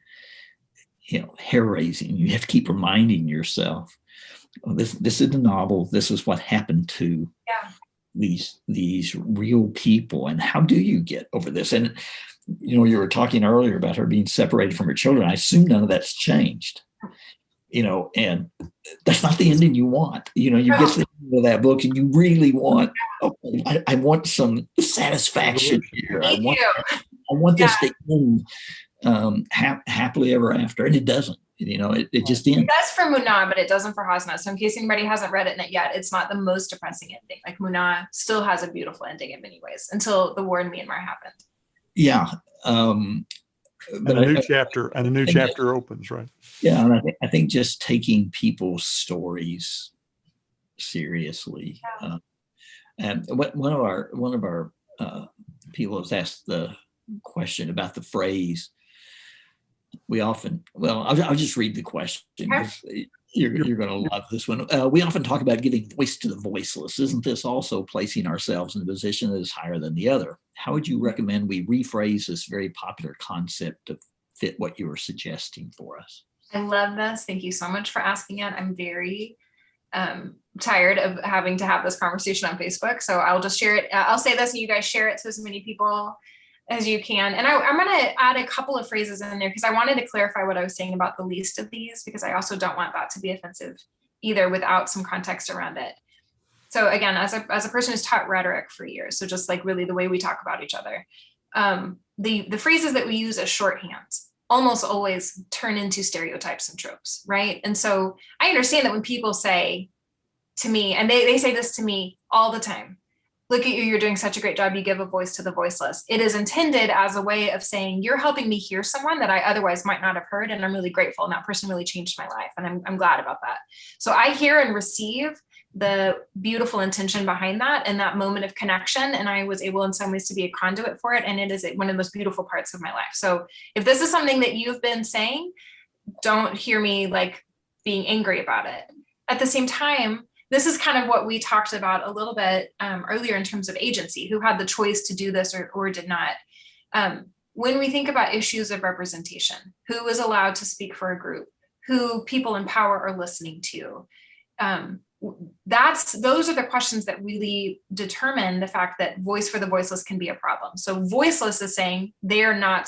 you know, hair raising. You have to keep reminding yourself, oh, this is a novel. This is what happened to these real people. And how do you get over this? And, you know, you were talking earlier about her being separated from her children. I assume none of that's changed, you know, and that's not the ending you want. You know, you get to the end of that book and you really want, okay, I want some satisfaction here. I want this to end happily ever after. And it doesn't. You know, it just ends. It does for Muna, but it doesn't for Hasna. So in case anybody hasn't read it yet, it's not the most depressing ending. Like Muna still has a beautiful ending in many ways until the war in Myanmar happened. Yeah. But a new chapter opens, right? Yeah, and I think just taking people's stories seriously. Yeah. And one of our people has asked the question about the phrase. I'll just read the question. You're going to love this one. We often talk about giving voice to the voiceless. Isn't this also placing ourselves in a position that is higher than the other? How would you recommend we rephrase this very popular concept to fit what you were suggesting for us? I love this. Thank you so much for asking it. I'm very tired of having to have this conversation on Facebook. So I'll just share it. I'll say this and you guys share it to as many people as you can. And I'm going to add a couple of phrases in there because I wanted to clarify what I was saying about the least of these, because I also don't want that to be offensive either without some context around it. So again, as a person who's taught rhetoric for years, so just like really the way we talk about each other, the phrases that we use as shorthands almost always turn into stereotypes and tropes, right? And so I understand that when people say to me, and they say this to me all the time, look at you, you're doing such a great job, you give a voice to the voiceless. It is intended as a way of saying, you're helping me hear someone that I otherwise might not have heard, and I'm really grateful, and that person really changed my life, and I'm glad about that. So I hear and receive the beautiful intention behind that and that moment of connection. And I was able in some ways to be a conduit for it. And it is one of the most beautiful parts of my life. So if this is something that you've been saying, don't hear me like being angry about it. At the same time, this is kind of what we talked about a little bit earlier in terms of agency, who had the choice to do this or did not. When we think about issues of representation, who is allowed to speak for a group, who people in power are listening to, those are the questions that really determine the fact that voice for the voiceless can be a problem. So voiceless is saying they're not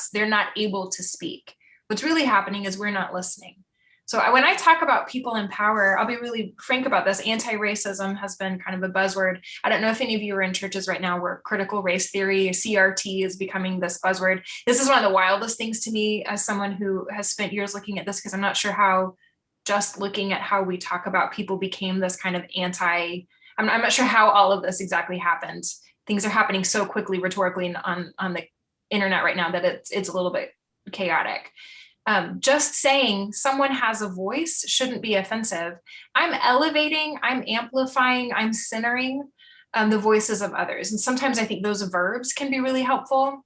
able to speak. What's really happening is we're not listening. So when I talk about people in power, I'll be really frank about this. Anti-racism has been kind of a buzzword. I don't know if any of you are in churches right now where critical race theory, CRT, is becoming this buzzword. This is one of the wildest things to me as someone who has spent years looking at this, because I'm not sure how just looking at how we talk about people became this kind of I'm not sure how all of this exactly happened. Things are happening so quickly rhetorically on the internet right now that it's a little bit chaotic. Just saying someone has a voice shouldn't be offensive. I'm elevating, I'm amplifying, I'm centering the voices of others. And sometimes I think those verbs can be really helpful.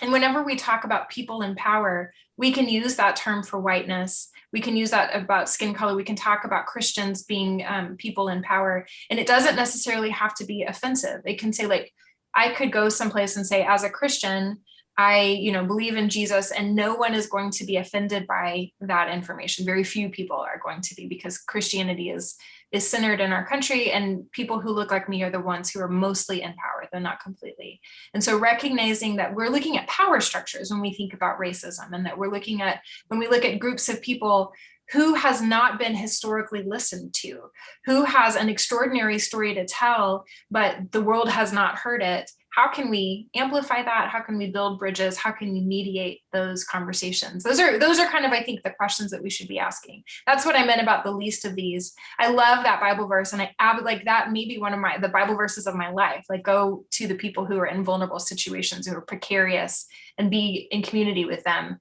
And whenever we talk about people in power, we can use that term for whiteness. We can use that about skin color. We can talk about Christians being people in power. And it doesn't necessarily have to be offensive. It can say, like, I could go someplace and say, as a Christian, I, believe in Jesus, and no one is going to be offended by that information. Very few people are going to be, because Christianity is centered in our country, and people who look like me are the ones who are mostly in power. They're not completely. And so recognizing that we're looking at power structures when we think about racism, and that we're looking at, when we look at groups of people who has not been historically listened to, who has an extraordinary story to tell, but the world has not heard it. How can we amplify that? How can we build bridges? How can we mediate those conversations? Those are kind of, I think, the questions that we should be asking. That's what I meant about the least of these. I love that Bible verse, and like that may be one of the Bible verses of my life. Like, go to the people who are in vulnerable situations, who are precarious, and be in community with them.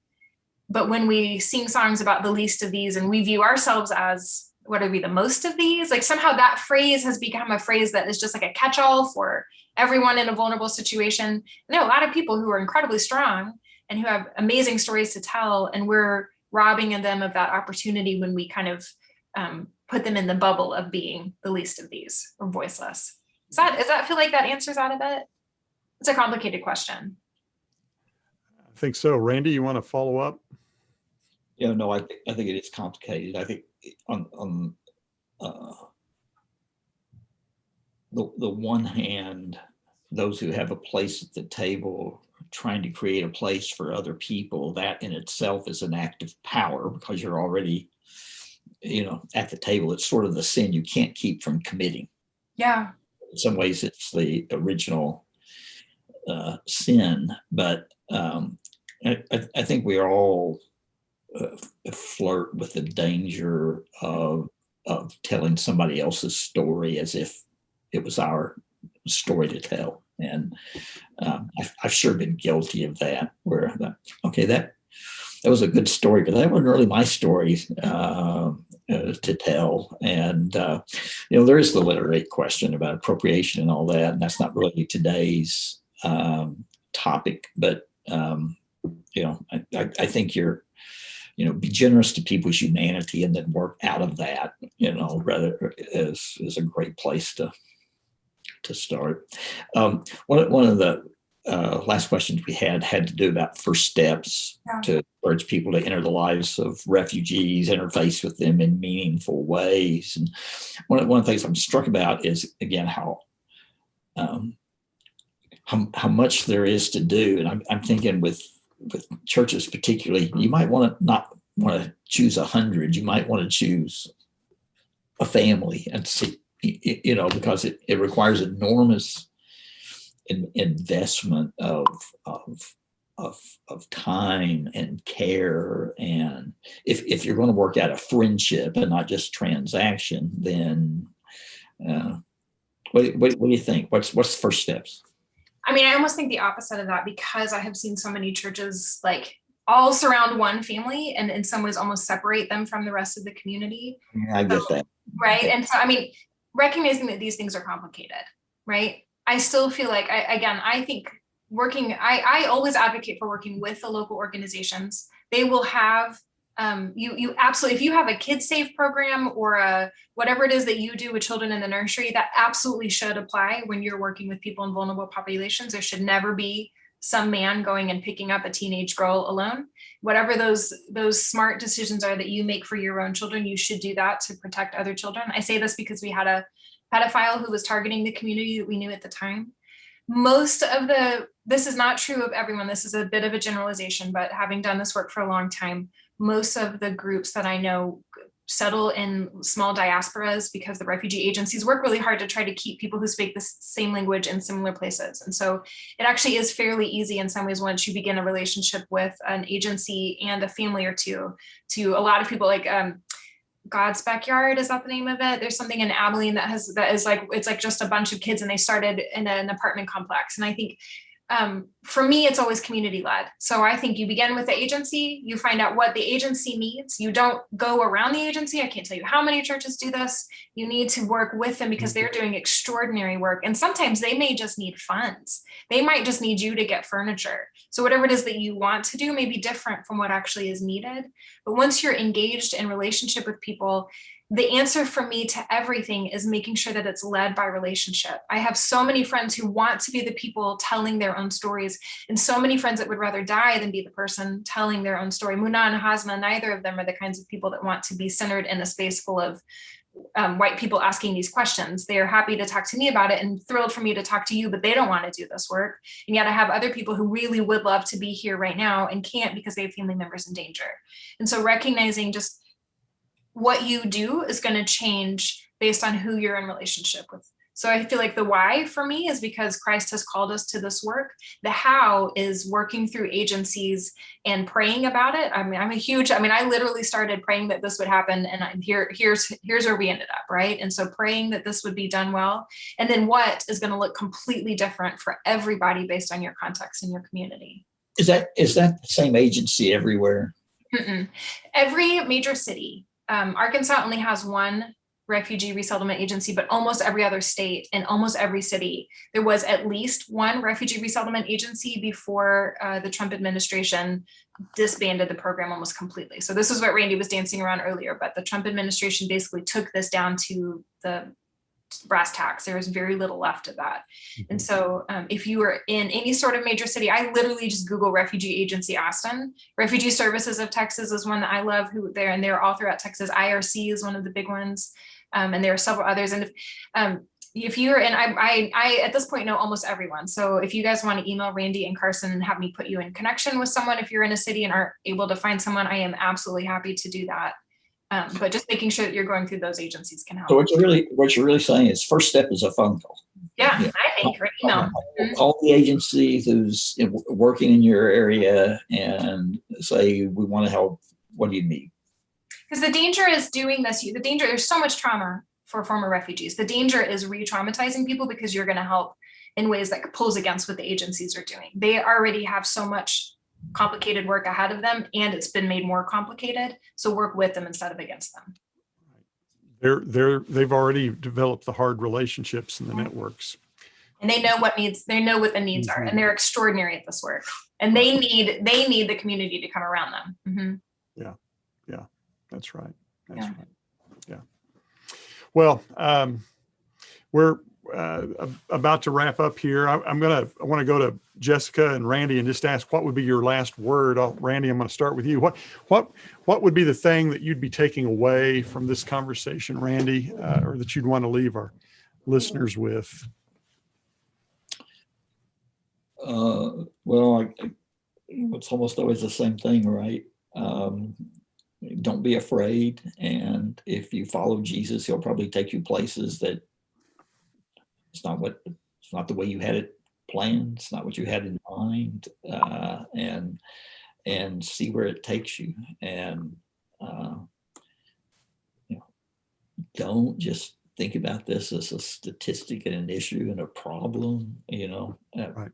But when we sing songs about the least of these, and we view ourselves as, what are we, the most of these? Like, somehow that phrase has become a phrase that is just like a catch-all for everyone in a vulnerable situation. And there are a lot of people who are incredibly strong and who have amazing stories to tell, and we're robbing them of that opportunity when we kind of put them in the bubble of being the least of these, or voiceless. Does that feel like that answers that a bit? It's a complicated question. I think so. Randy, you want to follow up? Yeah, no, I think it is complicated. I think on the one hand, those who have a place at the table trying to create a place for other people, that in itself is an act of power, because you're already, at the table. It's sort of the sin you can't keep from committing. Yeah. In some ways, it's the original sin, but I think we are all flirt with the danger of telling somebody else's story as if it was our story to tell. And I've sure been guilty of that, where that was a good story, but that wasn't really my story to tell. And there is the literary question about appropriation and all that, and that's not really today's topic. But I think you're, be generous to people's humanity and then work out of that, rather is a great place to start. One of the last questions we had to do about first steps to encourage people to enter the lives of refugees, interface with them in meaningful ways. And one of the things I'm struck about is, again, how much there is to do. And I'm thinking with churches particularly, you might not want to choose 100. You might want to choose a family and see, because it requires enormous investment of time and care. And if you're going to work out a friendship and not just transaction, then what do you think? What's the first steps? I mean, I almost think the opposite of that, because I have seen so many churches like all surround one family and in some ways almost separate them from the rest of the community. Yeah, I get that. Right. And so, I mean, recognizing that these things are complicated, right? I still feel like, I think I always advocate for working with the local organizations. They will have, you absolutely, if you have a Kids Safe program or whatever it is that you do with children in the nursery, that absolutely should apply when you're working with people in vulnerable populations. There should never be some man going and picking up a teenage girl alone. Whatever those smart decisions are that you make for your own children, you should do that to protect other children. I say this because we had a pedophile who was targeting the community that we knew at the time. This is not true of everyone. This is a bit of a generalization, but having done this work for a long time, most of the groups that I know settle in small diasporas because the refugee agencies work really hard to try to keep people who speak the same language in similar places. And so it actually is fairly easy in some ways once you begin a relationship with an agency and a family or two, to a lot of people like God's Backyard, is that the name of it? There's something in Abilene that is like, it's like just a bunch of kids and they started in an apartment complex. And I think for me, it's always community led. So I think you begin with the agency, you find out what the agency needs. You don't go around the agency. I can't tell you how many churches do this. You need to work with them because they're doing extraordinary work. And sometimes they may just need funds. They might just need you to get furniture. So whatever it is that you want to do may be different from what actually is needed. But once you're engaged in relationship with people, the answer for me to everything is making sure that it's led by relationship. I have so many friends who want to be the people telling their own stories, and so many friends that would rather die than be the person telling their own story. Muna and Hasna, neither of them are the kinds of people that want to be centered in a space full of white people asking these questions. They are happy to talk to me about it and thrilled for me to talk to you, but they don't want to do this work. And yet I have other people who really would love to be here right now and can't because they have family members in danger. And so recognizing just what you do is going to change based on who you're in relationship with. So I feel like the why for me is because Christ has called us to this work. The how is working through agencies and praying about it. I mean, I literally started praying that this would happen, and here's where we ended up, right? And so praying that this would be done well, and then what is going to look completely different for everybody based on your context and your community. Is that the same agency everywhere? Mm-mm. Every major city. Arkansas only has one refugee resettlement agency, but almost every other state and almost every city, there was at least one refugee resettlement agency before the Trump administration disbanded the program almost completely. So this is what Randy was dancing around earlier, but the Trump administration basically took this down to the brass tacks. There was very little left of that. And so if you were in any sort of major city, I literally just Google Refugee Agency Austin. Refugee Services of Texas is one that I love, and they're all throughout Texas. IRC is one of the big ones. And there are several others. And if you're in, I at this point know almost everyone. So if you guys want to email Randy and Carson and have me put you in connection with someone, if you're in a city and aren't able to find someone, I am absolutely happy to do that. But just making sure that you're going through those agencies can help. So what you're really saying is first step is a phone call. Yeah, I think, or email. Call the agency who's working in your area and say, we want to help. What do you need? Because the danger is doing this. There's so much trauma for former refugees. The danger is re-traumatizing people because you're going to help in ways that pulls against what the agencies are doing. They already have so much complicated work ahead of them, and it's been made more complicated. So work with them instead of against them. They've already developed the hard relationships in the networks. And they know what the needs are, and they're extraordinary at this work. And they need the community to come around them. Mm-hmm. Yeah, that's right. That's right. Yeah. Well, we're about to wrap up here. I want to go to Jessica and Randy and just ask, what would be your last word? Randy, I'm going to start with you. What would be the thing that you'd be taking away from this conversation, Randy, or that you'd want to leave our listeners with? Well, it's almost always the same thing, right? don't be afraid. And if you follow Jesus, he'll probably take you places that it's not the way you had it planned. It's not what you had in mind, and see where it takes you. And don't just think about this as a statistic and an issue and a problem. Right.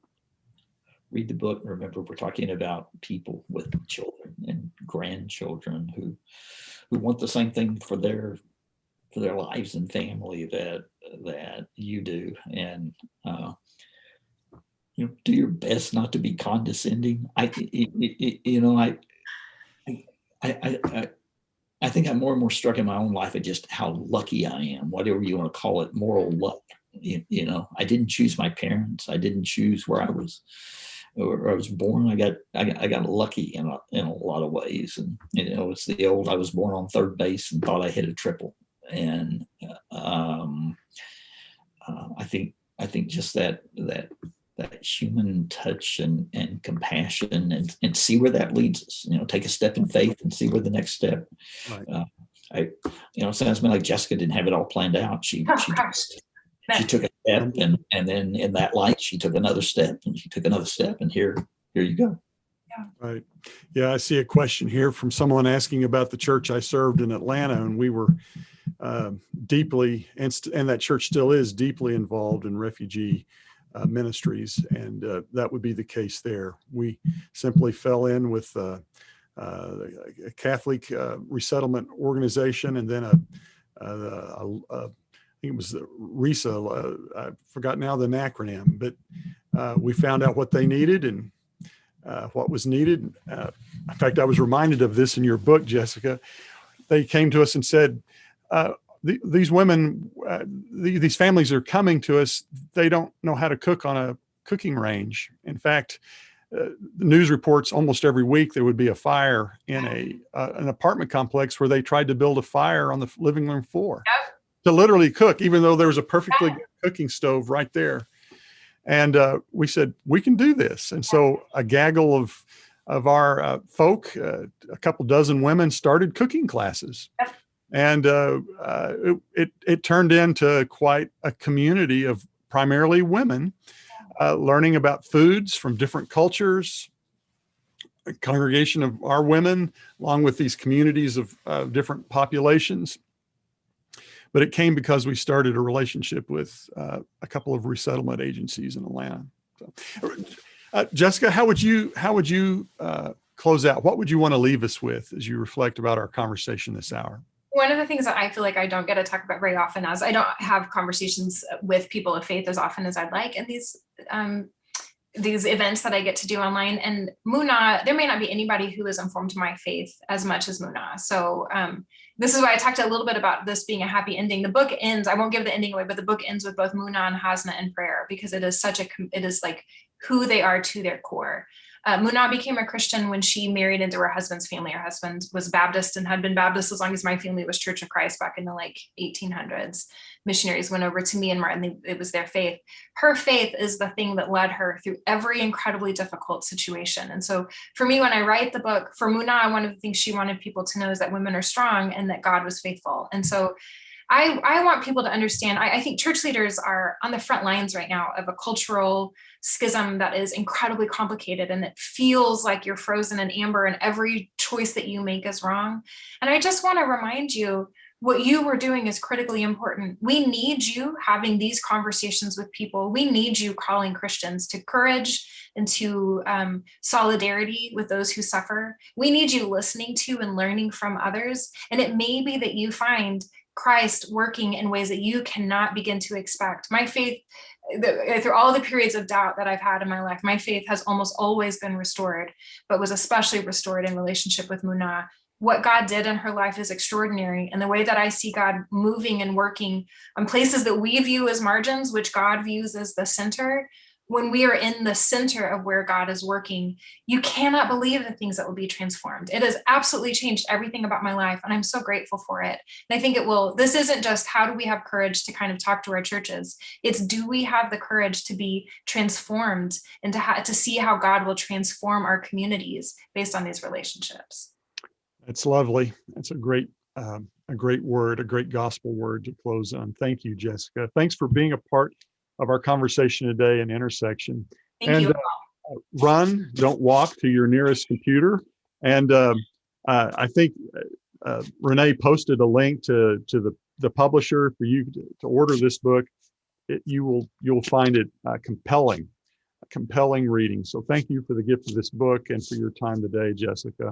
Read the book and remember we're talking about people with children and grandchildren who want the same thing for their lives and family that you do. And do your best not to be condescending. I think I'm more and more struck in my own life at just how lucky I am, whatever you want to call it, moral luck. I didn't choose my parents. I didn't choose where I was born. I got lucky in a lot of ways. And it's the old, I was born on third base and thought I hit a triple. And I think just that human touch and compassion and see where that leads us. Take a step in faith and see where the next step. Right. It sounds to me like Jessica didn't have it all planned out. She took a step, and then in that light, she took another step, and she took another step, and here you go. Yeah. Right. Yeah, I see a question here from someone asking about the church I served in Atlanta, and we were deeply, and that church still is deeply involved in refugee ministries, and that would be the case there. We simply fell in with a Catholic resettlement organization, and then I think it was the RISA. I forgot now the acronym, but we found out what they needed and what was needed. In fact, I was reminded of this in your book, Jessica. They came to us and said, these women, these families are coming to us. They don't know how to cook on a cooking range. In fact, the news reports almost every week there would be a fire in an apartment complex where they tried to build a fire on the living room floor. Yep. To literally cook, even though there was a perfectly good cooking stove right there. And we said, we can do this. And so a gaggle of our folk, a couple dozen women, started cooking classes. And it turned into quite a community of primarily women learning about foods from different cultures, a congregation of our women, along with these communities of different populations. But it came because we started a relationship with a couple of resettlement agencies in Atlanta. So, Jessica, how would you close out? What would you want to leave us with as you reflect about our conversation this hour? One of the things that I feel like I don't get to talk about very often, as I don't have conversations with people of faith as often as I'd like, and these events that I get to do online. And Muna, there may not be anybody who has informed my faith as much as Muna. So this is why I talked a little bit about this being a happy ending. The book ends, I won't give the ending away, but the book ends with both Muna and Hasna in prayer, because it is it is like who they are to their core. Muna became a Christian when she married into her husband's family. Her husband was Baptist and had been Baptist as long as my family was Church of Christ back in the 1800s. Missionaries went over to Myanmar and it was their faith. Her faith is the thing that led her through every incredibly difficult situation. And so for me, when I write the book, for Muna, one of the things she wanted people to know is that women are strong and that God was faithful. And so I want people to understand, I think church leaders are on the front lines right now of a cultural schism that is incredibly complicated, and it feels like you're frozen in amber and every choice that you make is wrong. And I just want to remind you, what you were doing is critically important. We need you having these conversations with people. We need you calling Christians to courage and to solidarity with those who suffer. We need you listening to and learning from others. And it may be that you find Christ working in ways that you cannot begin to expect. My faith, through all the periods of doubt that I've had in my life, my faith has almost always been restored, but was especially restored in relationship with Muna. What God did in her life is extraordinary. And the way that I see God moving and working on places that we view as margins, which God views as the center, when we are in the center of where God is working, you cannot believe the things that will be transformed. It has absolutely changed everything about my life, and I'm so grateful for it. And I think it will, this isn't just how do we have courage to kind of talk to our churches, it's do we have the courage to be transformed and to see how God will transform our communities based on these relationships. It's lovely. It's a great word, a great gospel word to close on. Thank you, Jessica. Thanks for being a part of our conversation today in Intersection. Thank you. Run, don't walk to your nearest computer. And I think Renee posted a link to the publisher for you to order this book. You'll find it compelling reading. So thank you for the gift of this book and for your time today, Jessica.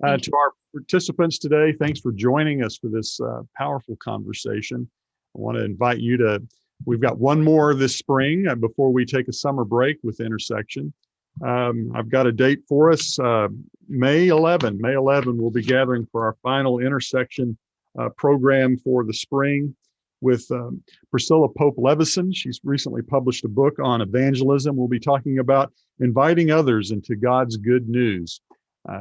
To our participants today, thanks for joining us for this powerful conversation. I want to invite you we've got one more this spring before we take a summer break with Intersection. I've got a date for us, May 11. May 11, we'll be gathering for our final Intersection program for the spring with Priscilla Pope Levison. She's recently published a book on evangelism. We'll be talking about inviting others into God's good news.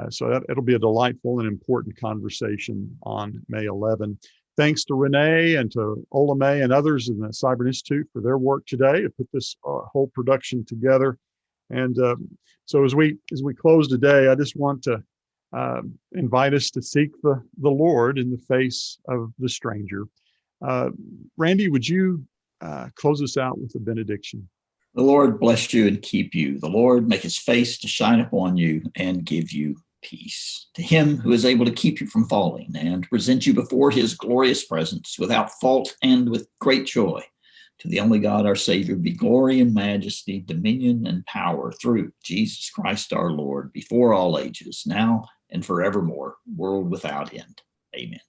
So it'll be a delightful and important conversation on May 11. Thanks to Renee and to Ola May and others in the Siburt Institute for their work today to put this whole production together. And so as we close today, I just want to invite us to seek the Lord in the face of the stranger. Randy, would you close us out with a benediction? The Lord bless you and keep you. The Lord make his face to shine upon you and give you peace. To him who is able to keep you from falling and present you before his glorious presence without fault and with great joy. To the only God, our Savior, be glory and majesty, dominion and power through Jesus Christ our Lord, before all ages, now and forevermore, world without end. Amen.